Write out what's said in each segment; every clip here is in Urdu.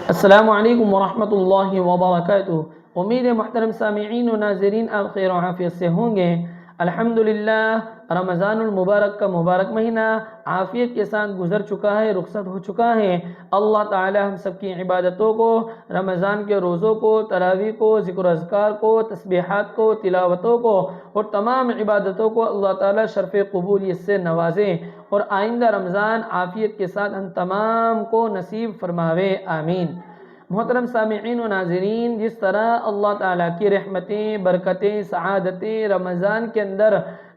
السلام علیکم ورحمۃ اللہ وبرکاتہ۔ امید ہے محترم سامعین و ناظرین آپ خیر و عافیت سے ہوں گے۔ الحمدللہ رمضان المبارک کا مبارک مہینہ عافیت کے ساتھ گزر چکا ہے، رخصت ہو چکا ہے۔ اللہ تعالی ہم سب کی عبادتوں کو، رمضان کے روزوں کو، تراویح کو، ذکر و اذکار کو، تسبیحات کو، تلاوتوں کو اور تمام عبادتوں کو اللہ تعالی شرف قبولیت سے نوازے اور آئندہ رمضان عافیت کے ساتھ ہم تمام کو نصیب فرماوے، آمین۔ محترم سامعین و ناظرین، جس طرح اللہ تعالیٰ کی رحمتیں، برکتیں، سعادتیں رمضان کے اندر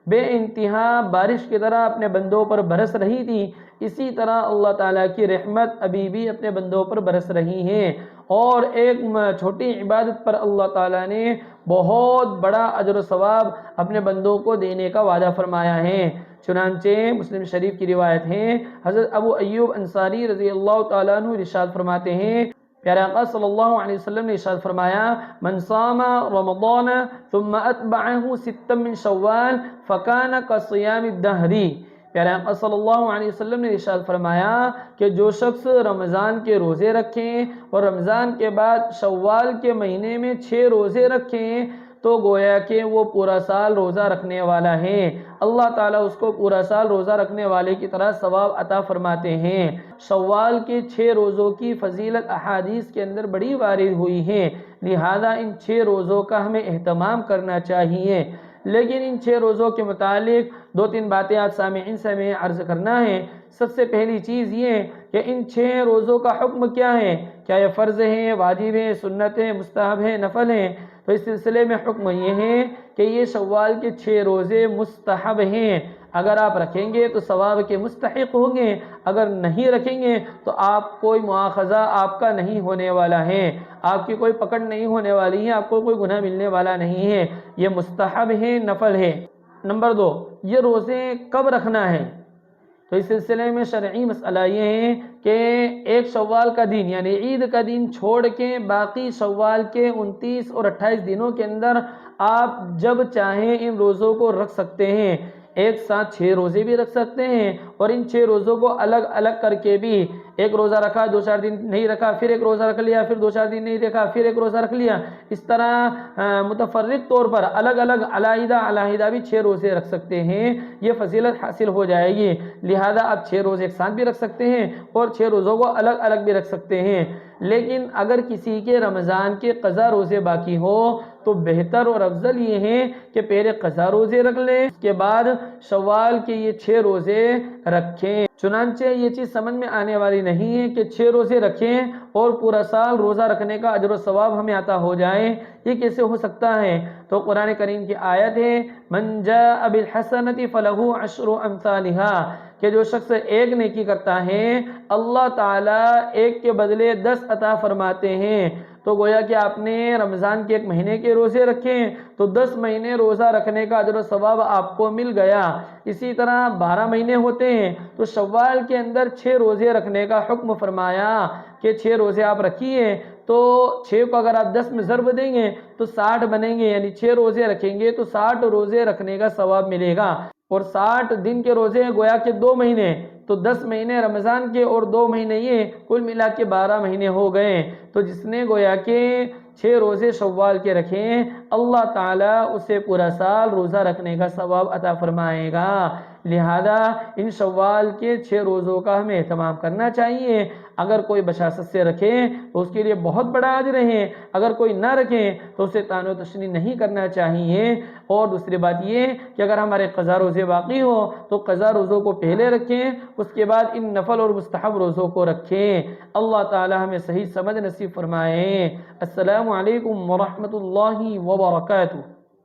بے انتہا بارش کی طرح اپنے بندوں پر برس رہی تھی، اسی طرح اللہ تعالیٰ کی رحمت ابھی بھی اپنے بندوں پر برس رہی ہے، اور ایک چھوٹی عبادت پر اللہ تعالیٰ نے بہت بڑا اجر و ثواب اپنے بندوں کو دینے کا وعدہ فرمایا ہے۔ چنانچہ مسلم شریف کی روایت ہے، حضرت ابو ایوب انصاری رضی اللہ تعالیٰ عنہ ارشاد فرماتے ہیں، پیارے آقا صلی اللہ علیہ وسلم نے ارشاد فرمایا، من صام رمضان ثم اتبعه ستا من شوال فکان کصیام الدہر۔ پیارے آقا صلی اللہ علیہ وسلم نے ارشاد فرمایا کہ جو شخص رمضان کے روزے رکھیں اور رمضان کے بعد شوال کے مہینے میں 6 روزے رکھیں تو گویا کہ وہ پورا سال روزہ رکھنے والا ہے۔ اللہ تعالیٰ اس کو پورا سال روزہ رکھنے والے کی طرح ثواب عطا فرماتے ہیں۔ شوال کے 6 روزوں کی فضیلت احادیث کے اندر بڑی وارد ہوئی ہے، لہذا ان 6 روزوں کا ہمیں اہتمام کرنا چاہیے۔ لیکن ان 6 روزوں کے متعلق 2-3 باتیں آپ سامعین سے ہمیں عرض کرنا ہے۔ سب سے پہلی چیز یہ کہ ان 6 روزوں کا حکم کیا ہے؟ کیا یہ فرض ہیں، واجب ہیں، سنت ہیں، مستحب ہیں، نفل ہیں؟ تو اس سلسلے میں حکم یہ ہے کہ یہ شوال کے 6 روزے مستحب ہیں۔ اگر آپ رکھیں گے تو ثواب کے مستحق ہوں گے، اگر نہیں رکھیں گے تو آپ کوئی مواخذہ آپ کا نہیں ہونے والا ہے، آپ کی کوئی پکڑ نہیں ہونے والی ہے، آپ کو کوئی گناہ ملنے والا نہیں ہے۔ یہ مستحب ہے، نفل ہے۔ نمبر 2، یہ روزے کب رکھنا ہے؟ تو اس سلسلے میں شرعی مسئلہ یہ ہے کہ 1 شوال کا دن یعنی عید کا دن چھوڑ کے باقی شوال کے 29 اور 28 دنوں کے اندر آپ جب چاہیں ان روزوں کو رکھ سکتے ہیں۔ ایک ساتھ 6 روزے بھی رکھ سکتے ہیں اور ان 6 روزوں کو الگ الگ کر کے بھی، ایک روزہ رکھا 2-4 دن نہیں رکھا، پھر ایک روزہ رکھ لیا، پھر 2-4 دن نہیں رکھا، پھر ایک روزہ رکھ لیا، اس طرح متفرق طور پر الگ الگ علیحدہ بھی 6 روزے رکھ سکتے ہیں۔ یہ فضیلت حاصل ہو جائے گی، لہذا آپ 6 روزے ایک ساتھ بھی رکھ سکتے ہیں اور 6 روزوں کو الگ الگ بھی رکھ سکتے ہیں۔ لیکن اگر کسی کے رمضان کے قضا روزے باقی ہو تو بہتر اور افضل یہ ہے کہ پہلے قضا روزے رکھ لیں، اس کے بعد شوال کے یہ 6 روزے رکھیں۔ چنانچہ یہ چیز سمجھ میں آنے والی نہیں ہے کہ 6 روزے رکھیں اور پورا سال روزہ رکھنے کا اجر و ثواب ہمیں عطا ہو جائے، یہ کیسے ہو سکتا ہے؟ تو قرآن کریم کی آیت ہے، من جاء بالحسنۃ فلہ 10 امثالها، کہ جو شخص ایک نیکی کرتا ہے اللہ تعالیٰ ایک کے بدلے 10 عطا فرماتے ہیں۔ تو گویا کہ آپ نے رمضان کے 1 مہینے کے روزے رکھے تو 10 مہینے روزہ رکھنے کا اجر و ثواب آپ کو مل گیا۔ اسی طرح 12 مہینے ہوتے ہیں تو شوال کے اندر 6 روزے رکھنے کا حکم فرمایا کہ 6 روزے آپ رکھیے، تو 6 کو اگر آپ 10 میں ضرب دیں گے تو 60 بنیں گے، یعنی 6 روزے رکھیں گے تو 60 روزے رکھنے کا ثواب ملے گا۔ اور 60 دن کے روزے گویا کہ 2 مہینے، تو 10 مہینے رمضان کے اور 2 مہینے یہ کل ملا کے 12 مہینے ہو گئے۔ تو جس نے گویا کہ 6 روزے شوال کے رکھیں اللہ تعالیٰ اسے پورا سال روزہ رکھنے کا ثواب عطا فرمائے گا۔ لہذا ان شوال کے 6 روزوں کا ہمیں اہتمام کرنا چاہیے۔ اگر کوئی بشاشت سے رکھے تو اس کے لیے بہت بڑا اجر ہے، اگر کوئی نہ رکھے تو اسے طعن و تشنیع نہیں کرنا چاہیے۔ اور دوسری بات یہ کہ اگر ہمارے قضا روزے باقی ہو تو قضا روزوں کو پہلے رکھیں، اس کے بعد ان نفل اور مستحب روزوں کو رکھیں۔ اللہ تعالی ہمیں صحیح سمجھ نصیب فرمائے۔ السلام علیکم ورحمۃ اللہ وبرکاتہ۔